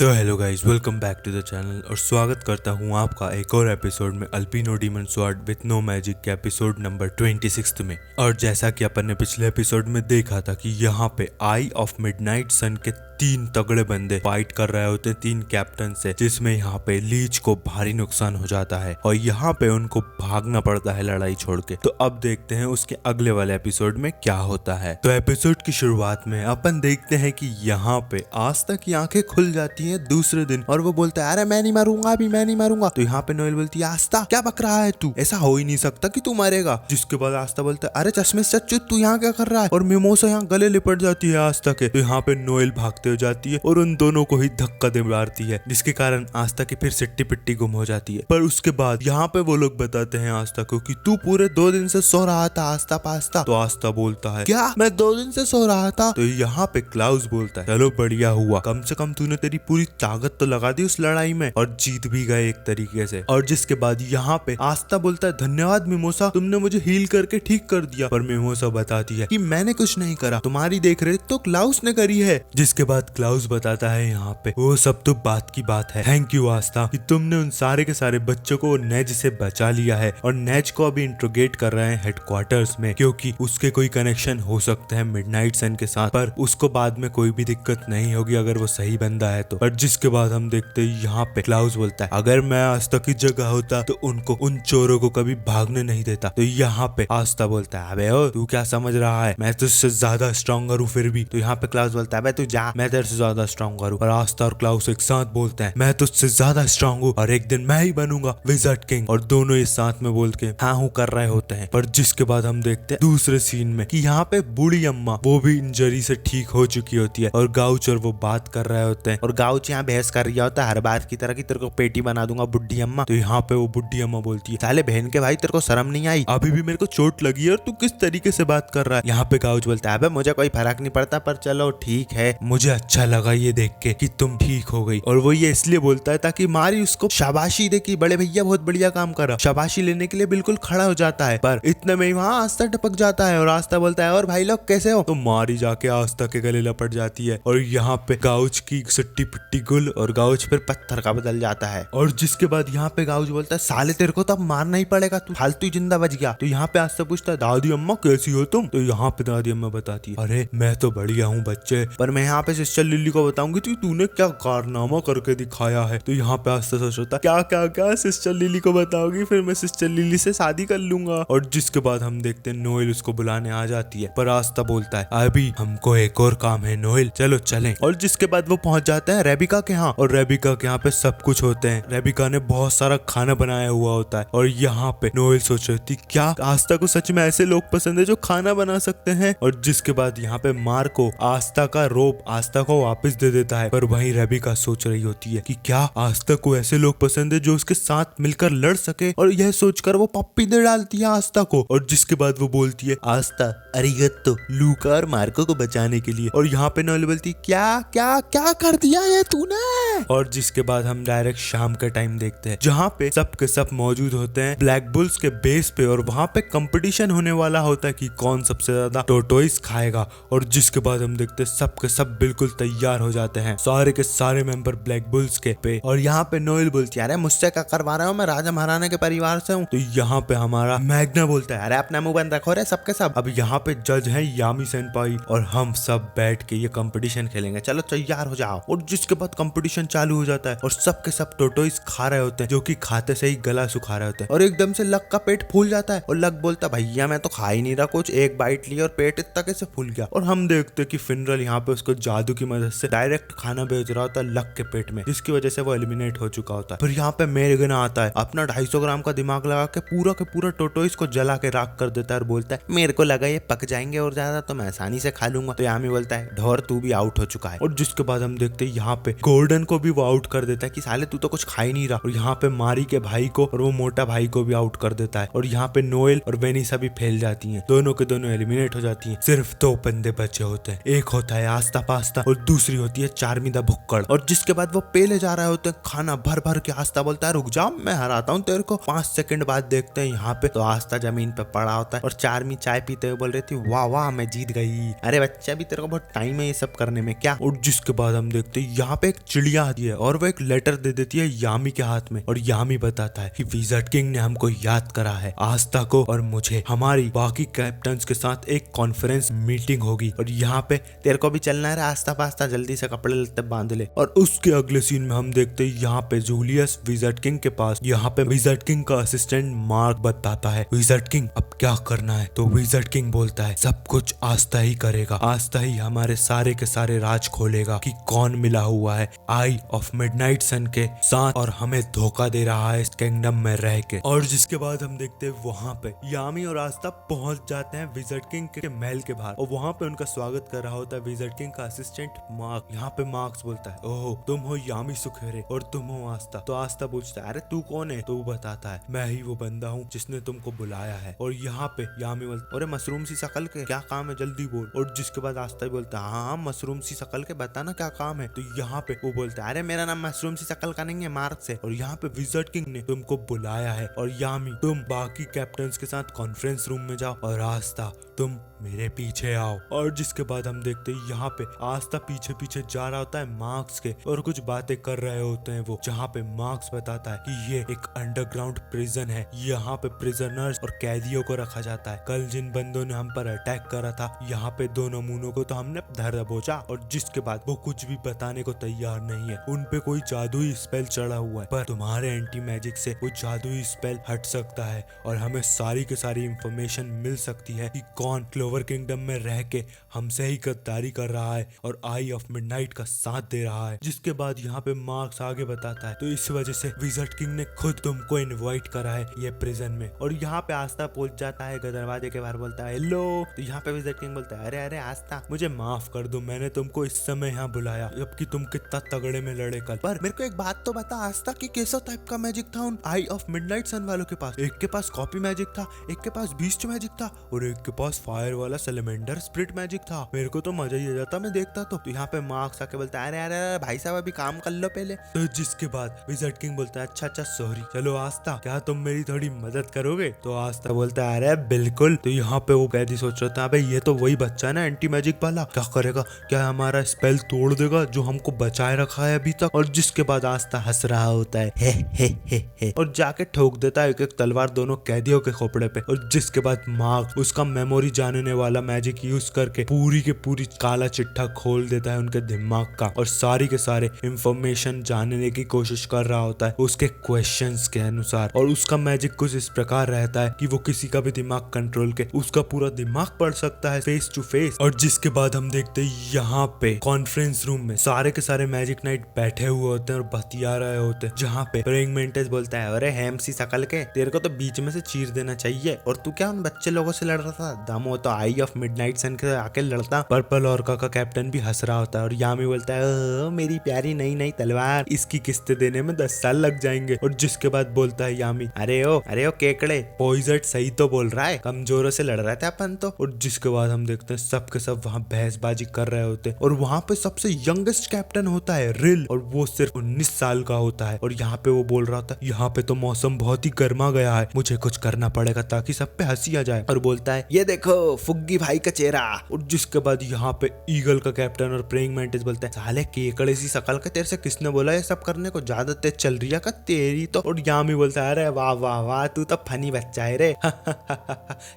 तो hello guys, welcome back to the channel और स्वागत करता हूँ आपका एक और एपिसोड में Albino Demon Sword with No Magic के एपिसोड नंबर 26 में। और जैसा कि अपन ने पिछले एपिसोड में देखा था कि यहाँ पे आई ऑफ मिडनाइट सन के 3 तगड़े बंदे फाइट कर रहे होते 3 कैप्टन से, जिसमें यहाँ पे लीच को भारी नुकसान हो जाता है और यहाँ पे उनको भागना पड़ता है लड़ाई छोड़ के। तो अब देखते हैं उसके अगले वाले एपिसोड में क्या होता है। तो एपिसोड की शुरुआत में अपन देखते हैं कि यहाँ पे आस्था की आंखें खुल जाती हैं दूसरे दिन और वो बोलता है अरे मैं नहीं मारूंगा, अभी मैं नहीं मारूंगा। तो यहाँ पे नोएल बोलती है आस्था क्या बक रहा है तू, ऐसा हो ही नहीं सकता कि तू मरेगा। जिसके बाद आस्था बोलता है अरे चश्मे से चच्चू तू यहाँ क्या कर रहा है, और मिमोसा यहाँ गले लिपट जाती है आस्था के। तो यहाँ पे नोएल भागते हो जाती है और उन दोनों को ही धक्का दे मारती है, जिसके कारण आस्था की फिर सिट्टी पिट्टी गुम हो जाती है। पर उसके बाद यहाँ पे वो लोग बताते हैं आस्था को कि तू पूरे 2 दिन से सो रहा था आस्था पास्ता। तो आस्था बोलता है क्या मैं 2 दिन से सो रहा था। तो यहाँ पे क्लाउस बोलता है चलो बढ़िया हुआ, कम से कम तूने तेरी पूरी ताकत तो लगा दी उस लड़ाई में और जीत भी गए एक तरीके से। और जिसके बाद यहाँ पे आस्था बोलता है धन्यवाद मिमोसा, तुमने मुझे हील करके ठीक कर दिया। पर मिमोसा बताती है कि मैंने कुछ नहीं करा, तुम्हारी देख रेख तो क्लाउस ने करी है। जिसके बाद क्लाउस बताता है यहाँ पे वो सब तो बात की बात है, थैंक यू आस्था कि तुमने उन सारे के सारे बच्चों को नेज से बचा लिया है और नेज को अभी इंट्रोगेट कर रहे हैं हेडक्वार्टर्स में, क्योंकि उसके कोई कनेक्शन हो सकते हैं मिडनाइट सन के साथ, पर उसको बाद में कोई भी दिक्कत नहीं होगी अगर वो सही बंदा है तो। पर जिसके बाद हम देखते हैं यहाँ पे क्लाउस बोलता है अगर मैं आस्था की जगह होता तो उनको उन चोरों को कभी भागने नहीं देता। तो यहाँ पे आस्था बोलता है अबे ओ तू क्या समझ रहा है, मैं तुझसे ज्यादा स्ट्रॉन्गर हूँ फिर भी। तो यहाँ पे क्लाउस बोलता है अबे तू जा, मैं तेरे से ज्यादा स्ट्रॉन्गर हूँ। और आस्था और क्लाउस एक साथ बोलते हैं मैं तुझसे ज्यादा स्ट्रॉन्ग हूँ और एक दिन मैं ही बनूंगा विजार्ड किंग। और दोनों इस साथ में बोल के हाँ हूँ कर रहे होते हैं। पर जिसके बाद हम देखते हैं दूसरे सीन में कि यहाँ पे बूढ़ी अम्मा वो भी इंजरी से ठीक हो चुकी होती है और गाउच और वो बात कर रहे होते हैं और गाउच यहाँ बहस कर रहा होता है हर बार की तरह की तेरे को पेटी बना दूंगा बुढ़ी अम्मा। तो यहाँ पे वो बुढ़ी अम्मा बोलती है साले बहन के भाई तेरे को शर्म नहीं आई, अभी भी मेरे को चोट लगी है और तू किस तरीके से बात कर रहा है। यहाँ पे गाउच बोलता है अबे मुझे कोई फर्क नहीं पड़ता, पर चलो ठीक है, मुझे अच्छा लगा ये देख के कि तुम ठीक हो गई। और वो ये इसलिए बोलता है ताकि मारी उसको शाबाशी दे कि बड़े भैया बहुत बढ़िया काम करा, शाबाशी लेने के लिए बिल्कुल खड़ा हो जाता है। पर इतने में वहाँ आस्था टपक जाता है और आस्था बोलता है और भाई लोग कैसे हो। तो मारी जाके आस्था के गले लपट जाती है और यहाँ पे गाउच की सिट्टी पिट्टी गुल और गाउच फिर पत्थर का बदल जाता है। और जिसके बाद यहाँ पे गाउच बोलता है साले तेरे को तो अब मारना ही पड़ेगा, तू फालतू जिंदा बच गया। तो यहाँ पे आस्था पूछता है दादी अम्मा कैसी हो तुम। तो यहाँ पे दादी अम्मा बताती है अरे मैं तो बढ़िया हूँ बच्चे, पर मैं यहाँ पे सिस्टर लिली को बताऊंगी तो तूने क्या कारनामा करके दिखाया है। तो यहाँ पे आस्था सोचता क्या क्या क्या सिस्टर लिली को बताओगी, फिर मैं सिस्टर लिली से शादी कर लूंगा। और जिसके बाद हम देखते हैं नोएल उसको बुलाने आ जाती है, पर आस्था बोलता है अभी हमको एक और काम है नोएल, चलो चलें। और जिसके बाद वो पहुंच जाते हैं रेबिका के यहाँ और रेबिका के यहाँ पे सब कुछ होते हैं। रेबिका ने बहुत सारा खाना बनाया हुआ होता है और यहाँ पे नोएल सोच रही थी क्या आस्था को सच में ऐसे लोग पसंद है जो खाना बना सकते हैं। और जिसके बाद यहाँ पे मार्को आस्था का रोब आस्था को वापस दे देता है, पर वहीं रेबिका सोच रही होती है कि क्या आस्था को ऐसे लोग पसंद है जो उसके साथ मिलकर लड़ सके, और यह सोचकर वो पप्पी दे डालती है आस्था को। और जिसके बाद वो बोलती है आस्था अरिगत्तो लूका और मार्को को बचाने के लिए। और यहाँ पे नोएल बोलती क्या क्या क्या कर दिया ये तूने। और जिसके बाद हम डायरेक्ट शाम का टाइम देखते हैं जहाँ पे सब के सब मौजूद होते हैं ब्लैक बुल्स के बेस पे और वहाँ पे कंपटीशन होने वाला होता है कि कौन सबसे ज्यादा टोटोइस खाएगा। और जिसके बाद हम देखते हैं सब के सब बिल्कुल तैयार हो जाते हैं, सारे के सारे मेंबर ब्लैक बुल्स के पे। और यहाँ पे नोएल बोलती है अरे मुझसे क्या करवा रहे हो, मैं राजा महाराणा के परिवार से हूँ। तो यहाँ पे हमारा मैग्ना बोलता है अरे अपना मुंह बंद रखो रे सबके सब, अब यहाँ पे जज है यामी सेनपाई और हम सब बैठ के ये कंपटीशन खेलेंगे, चलो तैयार हो जाओ। और जिसके बाद कंपटीशन चालू हो जाता है और सब के सब टोटोइस खा रहे होते हैं जो कि खाते से ही गला सुखा रहे होते हैं। और एकदम से लक का पेट फूल जाता है और लक बोलता भैया मैं तो खा ही नहीं रहा कुछ, एक बाइट ली और पेट इतना कैसे फूल गया। और हम देखते कि फिनरल यहाँ पे उसको जादू की मदद से डायरेक्ट खाना भेज रहा होता है लक के पेट में, जिसकी वजह से वो एलिमिनेट हो चुका होता है। फिर यहाँ पे मेरगना आता है, अपना 250 ग्राम का दिमाग लगा के पूरा टोटोइस को जला के राख कर देता है और बोलता है मेरे को लगा ये पक जाएंगे और ज्यादा तो मैं आसानी से खा लूंगा। तो यामी बोलता है ढोर तू भी आउट हो चुका है। और जिसके बाद हम देखते हैं यहाँ पे गोल्डन को भी वो आउट कर देता है कि साले तू तो कुछ खा ही नहीं रहा। और यहाँ पे मारी के भाई को और वो मोटा भाई को भी आउट कर देता है। और यहाँ पे नोएल और वेनिसा भी फैल जाती हैं, दोनों के दोनों एलिमिनेट हो जाती हैं। सिर्फ 2 बंदे बचे होते हैं, एक होता है आस्था पास्ता आस्था और दूसरी होती है चार्मी द भुक्कड़। और जिसके बाद वो पेले जा रहे होते हैं खाना भर भर के। आस्था बोलता है रुक जाओ मैं हराता हूँ तेरे को। 5 सेकंड बाद देखते हैं यहाँ पे तो आस्था जमीन पे पड़ा होता है और चार्मी चाय पीते हुए बोल रही थी वाह वाह मैं जीत गई। अरे बच्चा भी तेरे को बहुत टाइम है ये सब करने में क्या। और जिसके बाद हम देखते हैं यहाँ पे एक चिड़िया आती है और वो एक लेटर दे देती है यामी के हाथ में। और यामी बताता है कि विजार्ड किंग ने हमको याद करा है, आस्था को और मुझे, हमारी बाकी कैप्टन्स के साथ एक कॉन्फ्रेंस मीटिंग होगी और यहाँ पे तेरे को भी चलना है। आस्था पास्ता जल्दी से कपड़े लत्ते बांध ले। और उसके अगले सीन में हम देखते हैं यहाँ पे जूलियस विजार्ड किंग के पास। यहाँ पे विजार्ड किंग का असिस्टेंट मार्क बताता है विजार्ड किंग अब क्या करना है। तो विजार्ड किंग बोलता है सब कुछ आस्था ही करेगा, आस्था ही हमारे सारे के सारे राज खोलेगा कि कौन मिला हुआ है आई ऑफ मिडनाइट सन के साथ और हमें धोखा दे रहा है इस किंगडम में रह के। और जिसके बाद हम देखते हैं वहाँ पे यामी और आस्था पहुंच जाते हैं विजार्ड किंग के महल के बाहर और वहाँ पे उनका स्वागत कर रहा होता है विजार्ड किंग का असिस्टेंट मार्क। यहाँ पे मार्क्स बोलता है ओह तुम हो यामी सुखेरे और तुम हो आस्था। तो आस्था पूछता है अरे तू कौन है। तो वो बताता है मैं ही वो बंदा हूँ जिसने तुमको बुलाया है। और यहाँ पे यामी बोलता अरे मशरूम सी शकल के क्या काम है जल्दी बोल। और जिसके बाद आस्था ही बोलता है हाँ मशरूम सी शकल के बताना क्या काम है। तो यहाँ पे वो बोलता है अरे मेरा नाम मशरूम सी शकल का नहीं है मार्क्स है और यहाँ पे विजार्ड किंग ने तुमको बुलाया है और यामी तुम बाकी कैप्टन्स के साथ कॉन्फ्रेंस रूम में जाओ और आस्था तुम मेरे पीछे आओ। और जिसके बाद हम देखते हैं यहाँ पे आस्था पीछे पीछे जा रहा होता है मार्क्स के और कुछ बातें कर रहे होते हैं वो, जहाँ पे मार्क्स बताता है कि ये एक अंडरग्राउंड प्रिजन है, यहाँ पे प्रिजनर्स और कैदियों को रखा जाता है। कल जिन बंदों ने हम पर अटैक करा था यहाँ पे 2 नमूनों को तो हमने धर दबोचा। और जिसके बाद वो कुछ भी बताने को तैयार नहीं है, उन पे कोई जादुई स्पेल चढ़ा हुआ है पर तुम्हारे एंटी मैजिक से वो जादुई स्पेल हट सकता है और हमें सारी की सारी इंफॉर्मेशन मिल सकती है कि कौन क्लोवर किंगडम में रह के हमसे ही गद्दारी कर रहा है और आई ऑफ मिडनाइट का साथ दे रहा है। जिसके बाद यहाँ पे मार्क्स आगे बताता है तो इस वजह से विजार्ड किंग ने खुद तुमको इनवाइट करा है ये प्रिजन में। और यहाँ पे आस्था पहुंच जाता है दरवाजे के बाहर बोलता है हेलो। तो यहाँ पे विजार्ड किंग बोलता है अरे अरे आस्था मुझे माफ कर दो, मैंने तुमको इस समय यहाँ बुलाया जबकि तुम कितना तगड़े में लड़े कल। पर मेरे को एक बात तो बता आस्था कि कैसा टाइप का मैजिक था उन आई ऑफ मिडनाइट सन वालों के पास। एक के पास कॉपी मैजिक था, एक के पास बीस्ट मैजिक था और एक के पास फायर वाला सेलेमेंडर स्प्रिट मैजिक था। मेरे को तो मजा ही आ जाता मैं देखता तो यहाँ पे मार्क्स आके बोलता है अरे अरे भाई साहब अभी काम कर लो पहले। तो जिसके बाद विजार्ड किंग बोलता है अच्छा अच्छा सॉरी, चलो आस्था क्या तुम मेरी थोड़ी मदद करोगे। तो आस्था बोलता है अरे बिल्कुल। तो यहाँ पे वो कैदी सोच रहा था भाई ये तो वही बच्चा है ना एंटी मैजिक वाला, क्या करेगा, क्या हमारा स्पेल तोड़ देगा जो हमको बचाए रखा है अभी तक। और जिसके बाद आस्था हंस रहा होता है हे और जाके ठोक देता है एक एक तलवार दोनों कैदियों के खोपड़े पे। और जिसके बाद मार्क उसका मेमोरी जानने वाला मैजिक यूज करके पूरी के पूरी काला चिट्ठा खोल देता है उनके दिमाग का और सारी के सारे इंफॉर्मेशन जानने की कोशिश कर रहा होता है उसके क्वेश्चंस के अनुसार। और उसका मैजिक कुछ इस प्रकार रहता है कि वो किसी का भी दिमाग कंट्रोल के उसका पूरा दिमाग पढ़ सकता है फेस टू फेस। और जिसके बाद हम देखते हैं यहाँ पे कॉन्फ्रेंस रूम में सारे के सारे मैजिक नाइट बैठे हुए होते हैं और बतिया रहे होते हैं, जहाँ पे प्रेइंग मेंटेस बोलता है अरे हैम सी शकल के तेरे को तो बीच में से चीर देना चाहिए और तू क्या उन बच्चे लोगों से लड़ रहा था, दम हो तो आई ऑफ मिडनाइट सन के आके लड़ता। पर्पल ऑर्का का कैप्टन भी हंस रहा होता है और यामी बोलता है मेरी प्यारी नई नई तलवार, इसकी किस्तें देने में 10 साल लग जाएंगे। और जिसके बाद बोलता है यामी अरे ओ केकड़े पॉइजट सही तो बोल रहा है, कमजोरों से लड़ रहे थे अपन तो। और जिसके बाद हम देखते हैं सब के सब वहाँ बहसबाजी कर रहे होते हैं और वहाँ पे सबसे यंगेस्ट कैप्टन होता है रिल और वो सिर्फ 19 साल का होता है। और यहाँ पे वो बोल रहा था यहाँ पे तो मौसम बहुत ही गर्मा गया है, मुझे कुछ करना पड़ेगा ताकि सब पे हंसी आ जाए। और बोलता है ये देखो फुग्गी भाई का चेहरा। और जिसके बाद यहाँ पे ईगल का कैप्टन और प्रेइंग मैंटिस बोलता है साले केकड़े सी शकल का तेरे से किसने बोला ये सब करने को, ज्यादा तेज चल रही है का तेरी तो। और यामी बोलता है अरे वाह वाह वाह तू तो फनी बच्चा है रे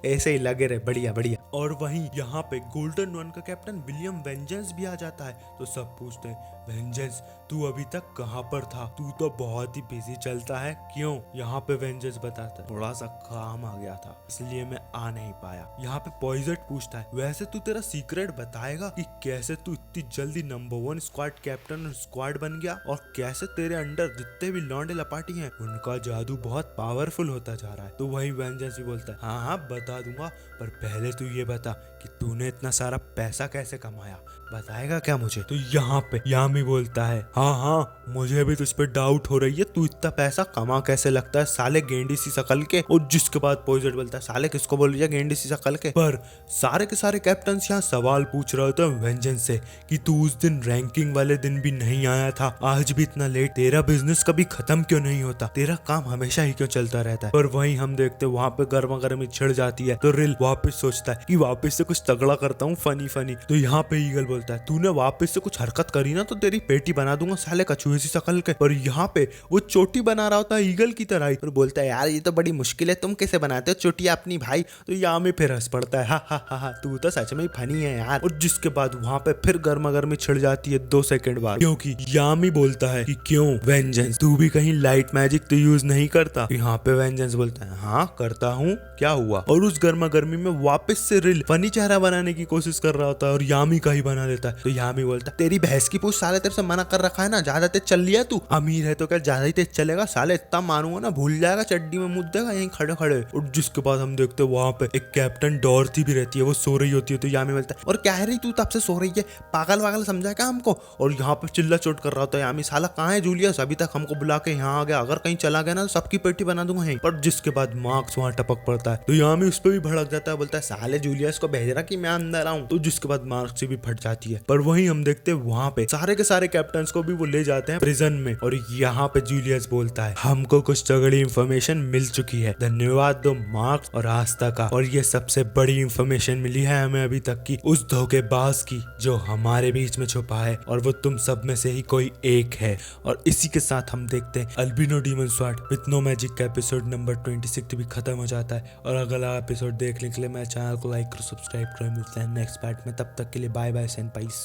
ऐसे ही लगे रे, बढ़िया बढ़िया। और वहीं यहाँ पे गोल्डन वन का कैप्टन विलियम वेंजेंस भी आ जाता है। तो सब पूछते हैं वेंजेंस तू अभी तक कहाँ पर था, तू तो बहुत ही बिजी चलता है क्यों। यहाँ पे वेंजेंस बताता है थोड़ा सा काम आ गया था इसलिए मैं आ नहीं पाया। यहाँ पे पॉइजट पूछता है वैसे तू तेरा सीक्रेट बताएगा कि कैसे तू इतनी जल्दी नंबर 1 स्क्वाड कैप्टन स्क्वाड बन गया और कैसे तेरे अंडर जितने भी लौंडे लपाटी हैं उनका जादू बहुत पावरफुल होता जा रहा है। तो वही वेंजेंस भी बोलता है हाँ हाँ बता दूंगा, पर पहले तू ये बता कि तूने इतना सारा पैसा कैसे कमाया, बताएगा क्या मुझे? तो यहाँ पे यामी बोलता है हाँ हाँ मुझे भी तुझ पे डाउट हो रही है, तू इतना पैसा कमा कैसे लगता है साले गेंडी सी शकल के। और जिसके बाद पोइजन बोलता है साले किसको बोल रही है गेंडी सी शकल के। पर सारे के सारे कैप्टन यहाँ सवाल पूछ रहे होते हैं वेंजेंस से कि तू उस दिन रैंकिंग वाले दिन भी नहीं आया था, आज भी इतना लेट, तेरा बिजनेस कभी खत्म क्यों नहीं होता, तेरा काम हमेशा ही क्यों चलता रहता है। पर वहीं हम देखते वहां पे गर्मा गर्मी छिड़ जाती है तो रिल वापस सोचता है कि वापस से कुछ तगड़ा करता हूँ फनी फनी। तो यहाँ पे ईगल बोलता है तूने वापस से कुछ हरकत करी ना तो तेरी पेटी बना दूंगा साले कछुए सी शकल के। और यहाँ पे वो चोटी बना रहा होता है ईगल की तरह ही और बोलता है यार ये तो बड़ी मुश्किल है, तुम कैसे बनाते हो चोटी अपनी भाई। तो यामी फिर हंस पड़ता है हा तू तो सच में ही फनी है यार। और जिसके बाद वहां पे फिर गर्मा गर्मी छिड़ जाती है 2 सेकंड बाद, क्योंकि यामी बोलता है कि क्यों वेंजेंस तू भी कहीं लाइट मैजिक तो यूज नहीं करता। यहाँ पे वेंजेंस बोलता है हाँ करता हूँ, क्या हुआ। और उस गर्मा गर्मी में वापस से रिल फनी चेहरा बनाने की कोशिश कर रहा होता है और यामी का ही बना लेता है। तो यामी बोलता है तेरी भैंस की पूछ साले तेरे से मना कर रखा है ना, ज्यादा तेज चल लिया तू, अमीर है तो क्या ज्यादा ही तेज चलेगा साले, इतना मारूंगा ना भूल जाएगा, चड्डी में मुद्द देगा यहीं खड़े खड़े। और जिसके बाद हम देखते हैं वहां पे एक कैप्टन डॉर्थी भी रहती है, वो सो रही होती है। तो यामी बोलता है और क्या है रही तू तब से सो रही है, पागल वागल समझा क्या हमको। और यहाँ पे चिल्ला चोट कर रहा होता है यामी साला कहाँ है जूलियस, अभी तक हमको बुला के यहाँ आ गया, अगर कहीं चला गया ना तो सबकी पेटी बना दूंगा यहीं पर। जिसके बाद मार्क्स वहां टपक पड़ता है तो यामी उस पर भी भड़क जाता है, बोलता है साले जूलियस को भेज रहा कि मैं अंदर आऊं। तो जिसके बाद मार्क्स से भी फट जाती है। पर वहीं हम देखते हैं वहां पे सारे के सारे कैप्टन को भी वो ले जाते हैं प्रिजन में। और यहाँ पे जूलियस बोलता है हमको कुछ तगड़ी इंफॉर्मेशन मिल चुकी है, धन्यवाद दो मार्क्स और आस्था का। और ये सबसे बड़ी इंफॉर्मेशन मिली है हमें अभी तक की उस धोखेबाज की जो हमारे बीच में छुपा है, और वो तुम सब में से ही कोई एक है। और इसी के साथ हम देखते हैं Albino Demon Sword with No Magic का एपिसोड नंबर 26 भी खत्म हो जाता है। और अगला एपिसोड देखने के लिए मेरे चैनल को लाइक करो, सब्सक्राइब करो। मिलते हैं नेक्स्ट पार्ट में, तब तक के लिए बाय बाय सेन पाइस।